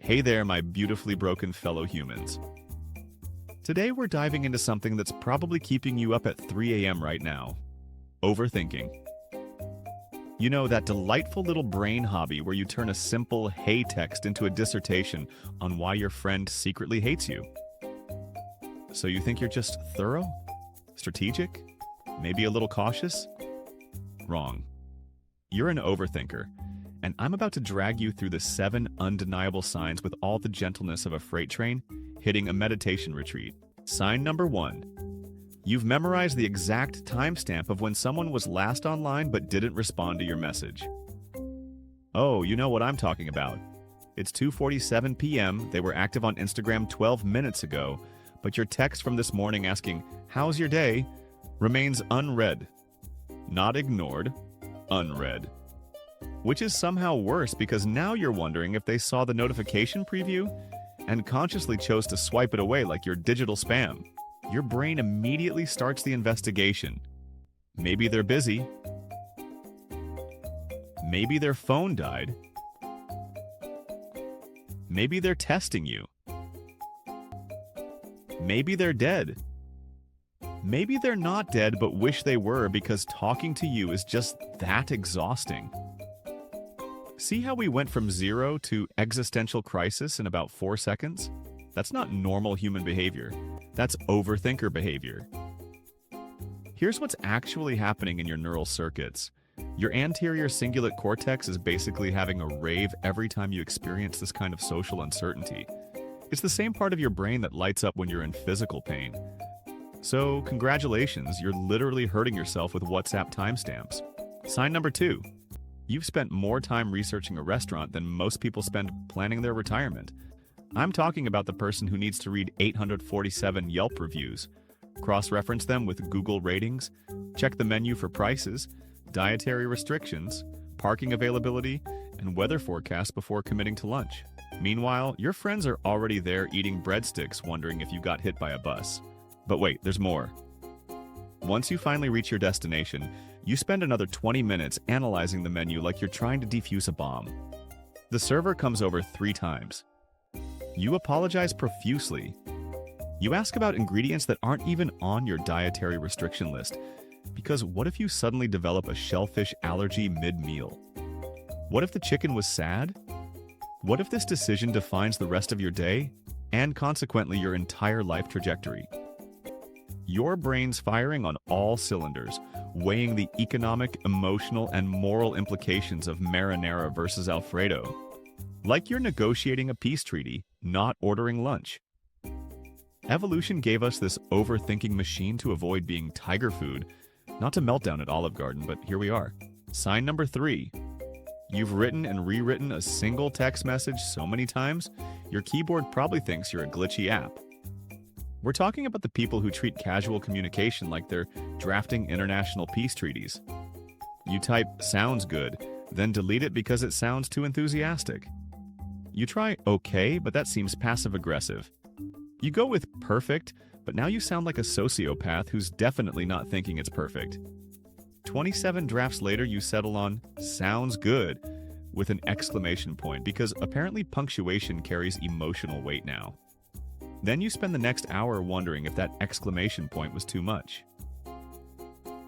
Hey there, my beautifully broken fellow humans. Today we're diving into something that's probably keeping you up at 3 a.m. right now. Overthinking. You know, that delightful little brain hobby where you turn a simple hey text into a dissertation on why your friend secretly hates you. So you think you're just thorough? Strategic? Maybe a little cautious? Wrong. You're an overthinker, and I'm about to drag you through the 7 undeniable signs with all the gentleness of a freight train hitting a meditation retreat. Sign number 1. You've memorized the exact timestamp of when someone was last online but didn't respond to your message. Oh, you know what I'm talking about. It's 2:47 p.m., they were active on Instagram 12 minutes ago, but your text from this morning asking, "How's your day?" remains unread. Not ignored, unread. Which is somehow worse because now you're wondering if they saw the notification preview and consciously chose to swipe it away like your digital spam. Your brain immediately starts the investigation. Maybe they're busy. Maybe their phone died. Maybe they're testing you. Maybe they're dead. Maybe they're not dead but wish they were because talking to you is just that exhausting. See how we went from 0 to existential crisis in about 4 seconds? That's not normal human behavior. That's overthinker behavior. Here's what's actually happening in your neural circuits. Your anterior cingulate cortex is basically having a rave every time you experience this kind of social uncertainty. It's the same part of your brain that lights up when you're in physical pain. So, congratulations, you're literally hurting yourself with WhatsApp timestamps. Sign number 2. You've spent more time researching a restaurant than most people spend planning their retirement. I'm talking about the person who needs to read 847 Yelp reviews, cross-reference them with Google ratings, check the menu for prices, dietary restrictions, parking availability, and weather forecasts before committing to lunch. Meanwhile, your friends are already there eating breadsticks wondering if you got hit by a bus. But wait, there's more. Once you finally reach your destination, you spend another 20 minutes analyzing the menu like you're trying to defuse a bomb. The server comes over 3 times. You apologize profusely. You ask about ingredients that aren't even on your dietary restriction list, because what if you suddenly develop a shellfish allergy mid-meal? What if the chicken was sad? What if this decision defines the rest of your day, and consequently your entire life trajectory? Your brain's firing on all cylinders, weighing the economic, emotional, and moral implications of marinara versus Alfredo. Like you're negotiating a peace treaty, not ordering lunch. Evolution gave us this overthinking machine to avoid being tiger food, not to melt down at Olive Garden, but here we are. Sign number 3. You've written and rewritten a single text message so many times, your keyboard probably thinks you're a glitchy app. We're talking about the people who treat casual communication like they're drafting international peace treaties. You type "sounds good," then delete it because it sounds too enthusiastic. You try "okay," but that seems passive-aggressive. You go with "perfect," but now you sound like a sociopath who's definitely not thinking it's perfect. 27 drafts later, you settle on "sounds good" with an exclamation point because apparently punctuation carries emotional weight now. Then you spend the next hour wondering if that exclamation point was too much.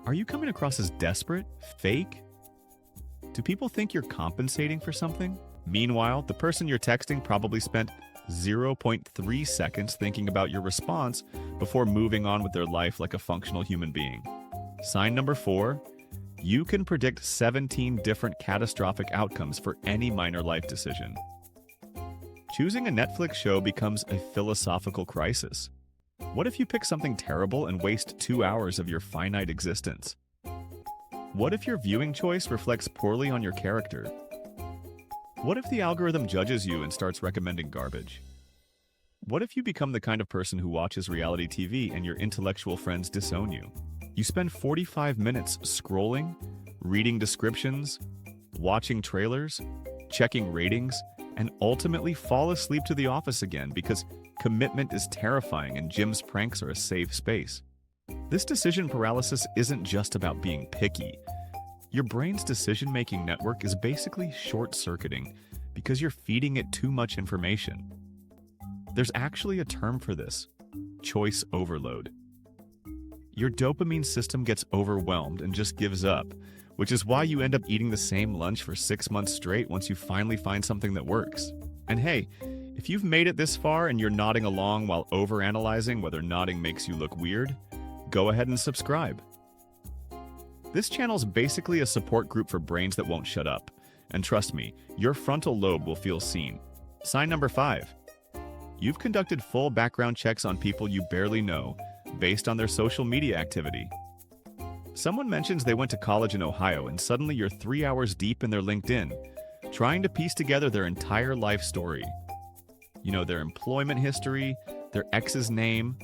Are you coming across as desperate? Fake? Do people think you're compensating for something? Meanwhile, the person you're texting probably spent 0.3 seconds thinking about your response before moving on with their life like a functional human being. Sign number 4. You can predict 17 different catastrophic outcomes for any minor life decision. Choosing a Netflix show becomes a philosophical crisis. What if you pick something terrible and waste 2 hours of your finite existence? What if your viewing choice reflects poorly on your character? What if the algorithm judges you and starts recommending garbage? What if you become the kind of person who watches reality TV and your intellectual friends disown you? You spend 45 minutes scrolling, reading descriptions, watching trailers, checking ratings, and ultimately fall asleep to The Office again because commitment is terrifying and Jim's pranks are a safe space. This decision paralysis isn't just about being picky. Your brain's decision-making network is basically short-circuiting, because you're feeding it too much information. There's actually a term for this: choice overload. Your dopamine system gets overwhelmed and just gives up, which is why you end up eating the same lunch for 6 months straight once you finally find something that works. And hey, if you've made it this far and you're nodding along while overanalyzing whether nodding makes you look weird, go ahead and subscribe. This channel's basically a support group for brains that won't shut up. And trust me, your frontal lobe will feel seen. Sign number 5. You've conducted full background checks on people you barely know based on their social media activity. Someone mentions they went to college in Ohio and suddenly you're 3 hours deep in their LinkedIn, trying to piece together their entire life story. You know, their employment history, their ex's name,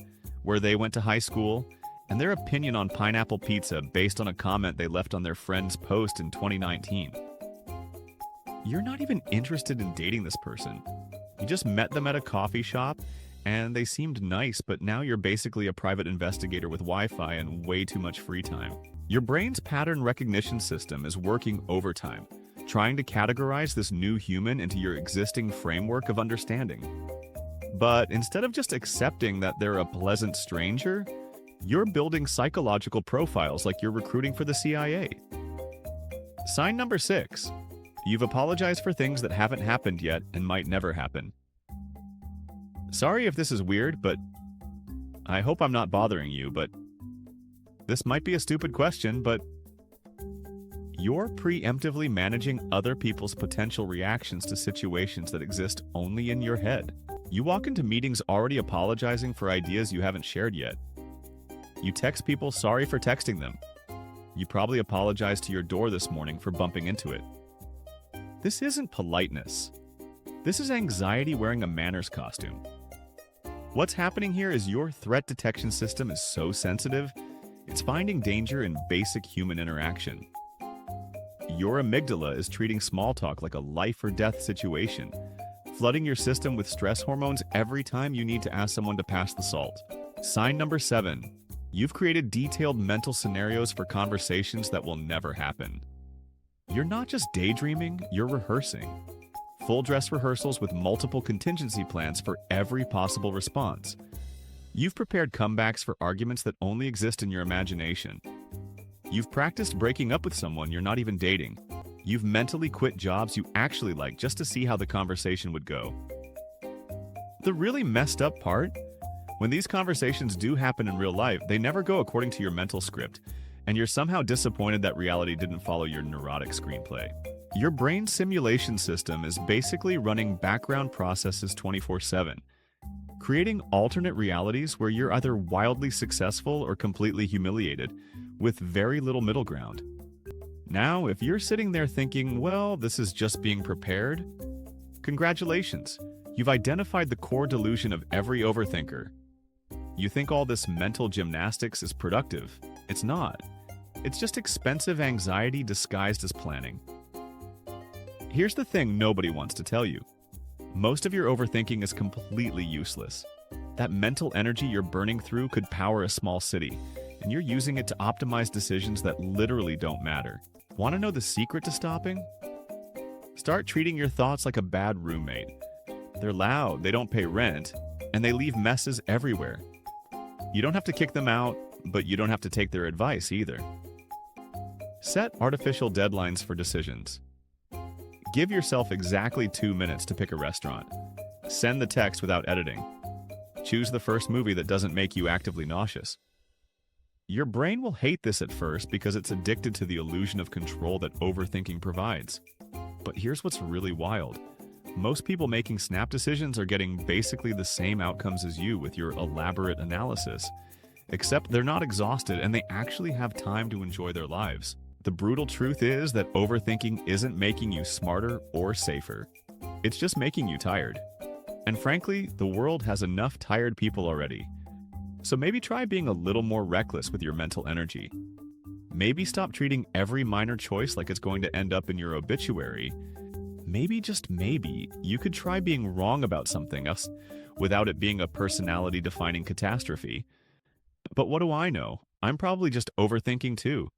where they went to high school, and their opinion on pineapple pizza based on a comment they left on their friend's post in 2019. You're not even interested in dating this person. You just met them at a coffee shop, and they seemed nice, but now you're basically a private investigator with Wi-Fi and way too much free time. Your brain's pattern recognition system is working overtime, trying to categorize this new human into your existing framework of understanding. But instead of just accepting that they're a pleasant stranger, you're building psychological profiles like you're recruiting for the CIA. Sign number 6. You've apologized for things that haven't happened yet and might never happen. Sorry if this is weird, but I hope I'm not bothering you, but this might be a stupid question, but you're preemptively managing other people's potential reactions to situations that exist only in your head. You walk into meetings already apologizing for ideas you haven't shared yet. You text people sorry for texting them. You probably apologized to your door this morning for bumping into it. This isn't politeness. This is anxiety wearing a manners costume. What's happening here is your threat detection system is so sensitive, it's finding danger in basic human interaction. Your amygdala is treating small talk like a life or death situation, flooding your system with stress hormones every time you need to ask someone to pass the salt. Sign number 7. You've created detailed mental scenarios for conversations that will never happen. You're not just daydreaming, you're rehearsing. Full dress rehearsals with multiple contingency plans for every possible response. You've prepared comebacks for arguments that only exist in your imagination. You've practiced breaking up with someone you're not even dating. You've mentally quit jobs you actually like just to see how the conversation would go. The really messed up part? When these conversations do happen in real life, they never go according to your mental script, and you're somehow disappointed that reality didn't follow your neurotic screenplay. Your brain simulation system is basically running background processes 24/7, creating alternate realities where you're either wildly successful or completely humiliated, with very little middle ground. Now, if you're sitting there thinking, well, this is just being prepared, congratulations, you've identified the core delusion of every overthinker. You think all this mental gymnastics is productive. It's not. It's just expensive anxiety disguised as planning. Here's the thing nobody wants to tell you. Most of your overthinking is completely useless. That mental energy you're burning through could power a small city, and you're using it to optimize decisions that literally don't matter. Want to know the secret to stopping? Start treating your thoughts like a bad roommate. They're loud, they don't pay rent, and they leave messes everywhere. You don't have to kick them out, but you don't have to take their advice either. Set artificial deadlines for decisions. Give yourself exactly 2 minutes to pick a restaurant. Send the text without editing. Choose the first movie that doesn't make you actively nauseous. Your brain will hate this at first because it's addicted to the illusion of control that overthinking provides. But here's what's really wild. Most people making snap decisions are getting basically the same outcomes as you with your elaborate analysis, except they're not exhausted and they actually have time to enjoy their lives. The brutal truth is that overthinking isn't making you smarter or safer. It's just making you tired. And frankly, the world has enough tired people already. So maybe try being a little more reckless with your mental energy. Maybe stop treating every minor choice like it's going to end up in your obituary. Maybe, just maybe, you could try being wrong about something else without it being a personality-defining catastrophe. But what do I know? I'm probably just overthinking too.